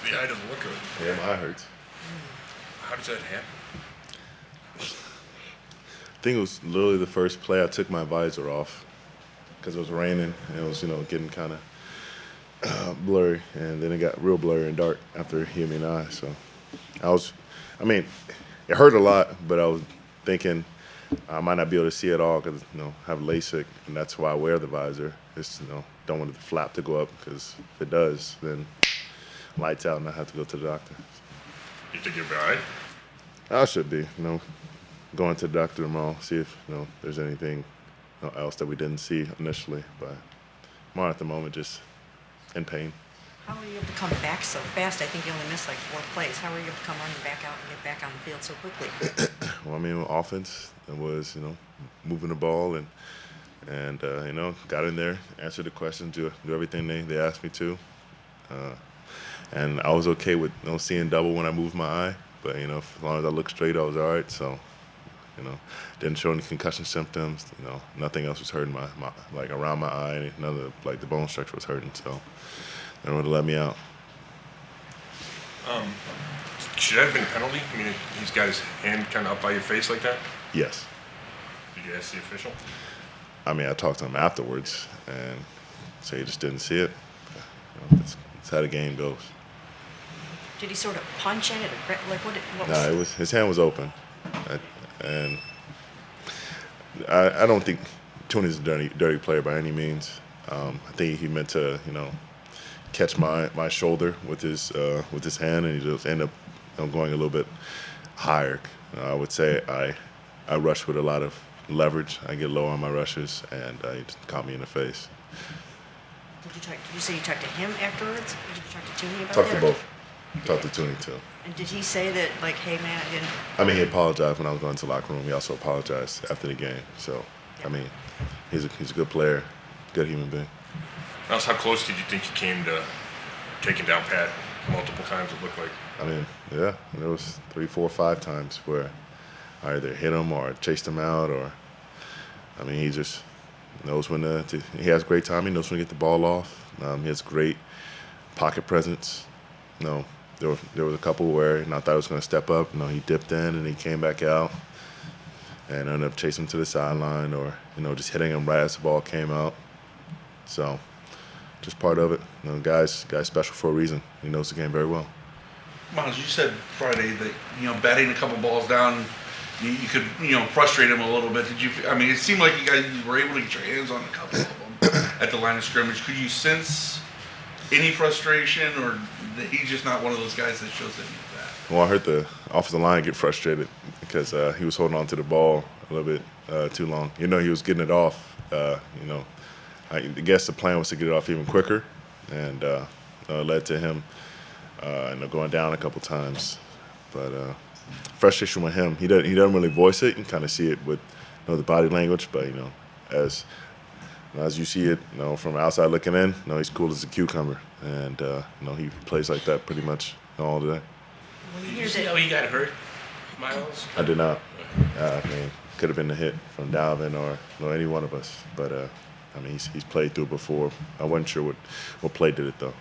The eye doesn't look good. Yeah, my eye hurts. How does that happen? I think it was literally the first play I took my visor off because it was raining and it was, getting kind of blurry. And then it got real blurry and dark after it hit me in the eye. So I mean, it hurt a lot, but I was thinking I might not be able to see at all because, I have LASIK, and that's why I wear the visor. Just, don't want the flap to go up because if it does, then lights out and I have to go to the doctor. You think you'll be all right? I should be, going to the doctor tomorrow, see if, there's anything else that we didn't see initially. But more at the moment, just in pain. How were you able to come back so fast? I think you only missed like 4 plays. How were you able to come running back out and get back on the field so quickly? Well, offense was, moving the ball and got in there, answered the questions, do everything they asked me to. And I was okay with seeing double when I moved my eye, but as long as I looked straight, I was all right. So, didn't show any concussion symptoms. Nothing else was hurting my like around my eye. None of the bone structure was hurting. So, they would have let me out. Should that have been a penalty? I mean, he's got his hand kind of up by your face like that. Yes. Did you ask the official? I talked to him afterwards, and so he just didn't see it. That's how the game goes. Did he sort of punch at it? Like what No, was? his hand was open, and I don't think Tony's a dirty player by any means. I think he meant to catch my shoulder with his hand, and he just ended up going a little bit higher. I would say I rush with a lot of leverage. I get low on my rushes, and he just caught me in the face. Did you say you talked to him afterwards? Did you talk to Tooney about Talked that? to both. Talked to Tooney too. And did he say that, like, hey man, I didn't? He apologized when I was going to the locker room. He also apologized after the game. So, he's a good player, good human being. Myles, how close did you think you came to taking down Pat multiple times, it looked like? Yeah, there was 3, 4, 5 times where I either hit him or chased him out, or he just knows when he has great timing, knows when to get the ball off. He has great pocket presence. There was a couple where I thought he was going to step up. He dipped in and he came back out, and I ended up chasing him to the sideline, or just hitting him right as the ball came out. So, just part of it. Guy's special for a reason. He knows the game very well. Myles, you said Friday that batting a couple balls down, you could frustrate him a little bit. Did you? It seemed like you guys were able to get your hands on a couple of them at the line of scrimmage. Could you sense any frustration, or that he's just not one of those guys that shows any of that? Well, I heard the offensive line get frustrated because he was holding on to the ball a little bit too long. He was getting it off. I guess the plan was to get it off even quicker, and led to him going down a couple times. But frustration with him, he doesn't really voice it. You can kind of see it with the body language, but as you see it, from outside looking in, he's cool as a cucumber, and he plays like that pretty much all day. Did you see how he got hurt, Myles? I did not. Could have been a hit from Dalvin or any one of us, but he's played through it before. I wasn't sure what play did it though.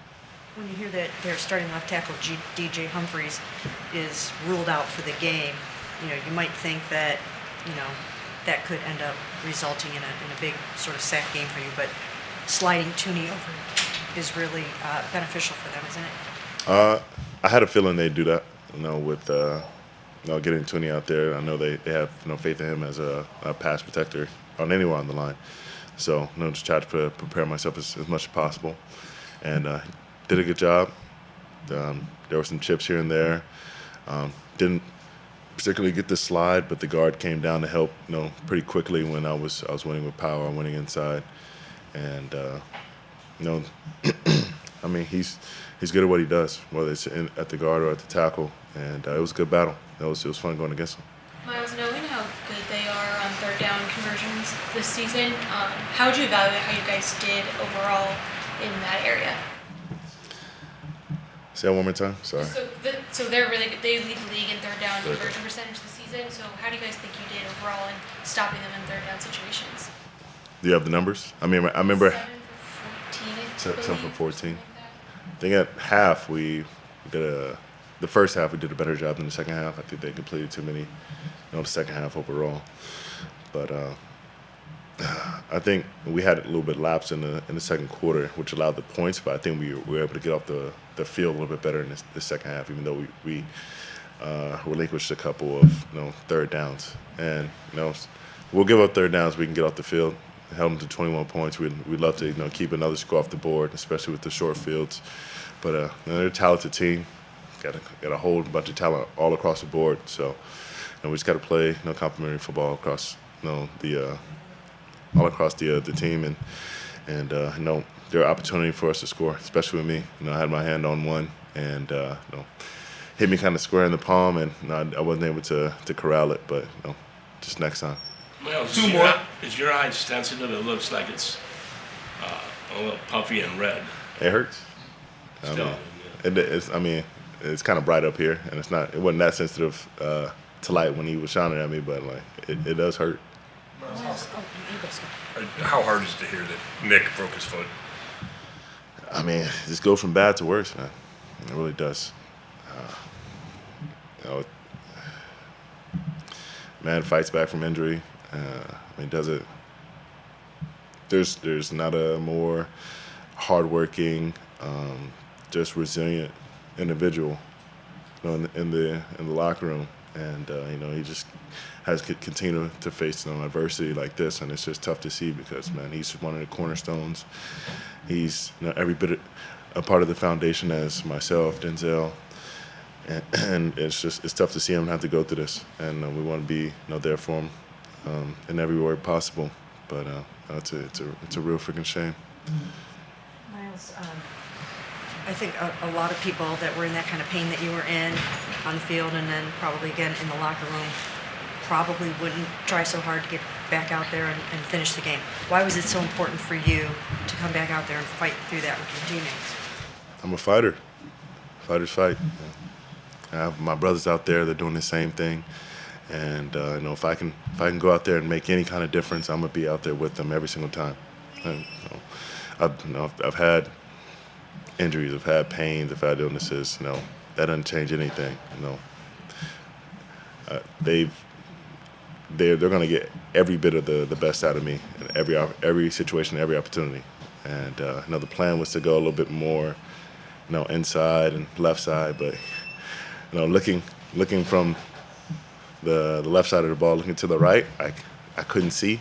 When you hear that their starting left tackle DJ Humphries is ruled out for the game, you might think that that could end up resulting in a big sort of sack game for you. But sliding Tooney over is really beneficial for them, isn't it? I had a feeling they'd do that. With getting Tooney out there, I know they have faith in him as a pass protector on anyone on the line. So just try to prepare myself as much as possible, and did a good job. There were some chips here and there. Didn't particularly get the slide, but the guard came down to help, pretty quickly when I was winning with power, winning inside, and he's good at what he does, whether it's at the guard or at the tackle, and it was a good battle. It was fun going against him. Myles, knowing how good they are on third down conversions this season, how would you evaluate how you guys did overall in that area? Say that one more time. Sorry. So they're really good. They lead the league in third down conversion percentage this season. So how do you guys think you did overall in stopping them in third down situations? Do you have the numbers? I remember 7 for 14. 7 for 14. I think at half we the first half we did a better job than the second half. I think they completed too many, the second half overall. But I think we had a little bit lapse in the second quarter, which allowed the points. But I think we were able to get off the field a little bit better in the second half, even though we relinquished a couple of third downs. And we'll give up third downs. We can get off the field. Held them to 21 points. We'd love to keep another score off the board, especially with the short fields. But they're a talented team. Got a whole bunch of talent all across the board. So we just got to play complementary football across all across the team, and there are opportunity for us to score, especially with me. I had my hand on one and hit me kind of square in the palm, and I wasn't able to corral it. But just next time. Well, Two more. Is your eye sensitive? It looks like it's a little puffy and red. It hurts. Still, It's kind of bright up here, and it wasn't that sensitive to light when he was shining at me, but it does hurt. How hard is it to hear that Nick broke his foot? Just go from bad to worse, man. It really does. Man fights back from injury. Does it? There's not a more hardworking, just resilient individual, in the locker room, and he just has continued to face adversity like this, and it's just tough to see because he's one of the cornerstones. He's every bit a part of the foundation as myself, Denzel, and it's tough to see him have to go through this, and we want to be there for him in every way possible, but it's a real freaking shame. Myles, I think a lot of people that were in that kind of pain that you were in on the field and then probably again in the locker room probably wouldn't try so hard to get back out there and finish the game. Why was it so important for you to come back out there and fight through that with your teammates? I'm a fighter. Fighters fight. I have my brothers out there. They're doing the same thing. And if I can go out there and make any kind of difference, I'm gonna be out there with them every single time. And, I've had injuries, I've had pains, I've had illnesses. That doesn't change anything. They're gonna get every bit of the best out of me in every situation, every opportunity. And the plan was to go a little bit more, inside and left side, but looking from the left side of the ball, looking to the right, I couldn't see,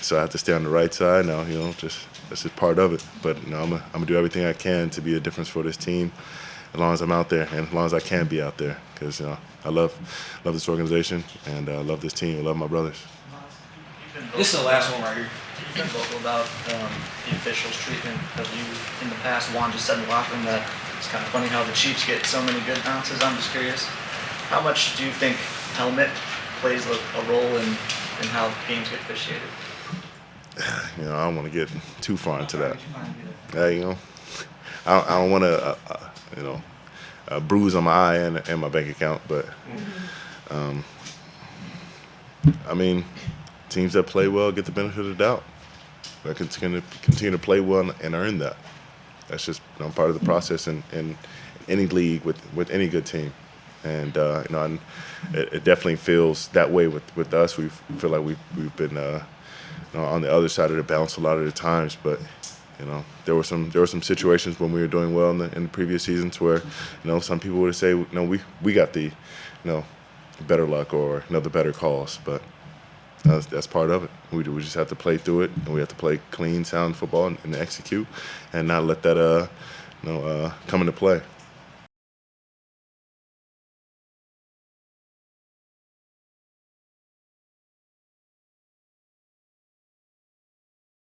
so I have to stay on the right side now. That's just part of it. But I'm gonna do everything I can to be a difference for this team, as long as I'm out there and as long as I can be out there, because I love this organization and I love this team. I love my brothers. This is the last one right here. You've been vocal about the officials' treatment of you in the past. Juan just said in the locker room that it's kind of funny how the Chiefs get so many good bounces. I'm just curious, how much do you think helmet plays a role in how games get officiated? I don't want to get too far into that. I don't want to, a bruise on my eye and my bank account, but teams that play well get the benefit of the doubt. They continue to play well and earn that. That's just part of the process in any league with any good team. And it definitely feels that way with us. We feel like we've been on the other side of the balance a lot of the times, but there were some situations when we were doing well in the previous seasons where some people would say we got the better luck or the better calls, but that's part of it. We just have to play through it, and we have to play clean, sound football and execute, and not let that come into play.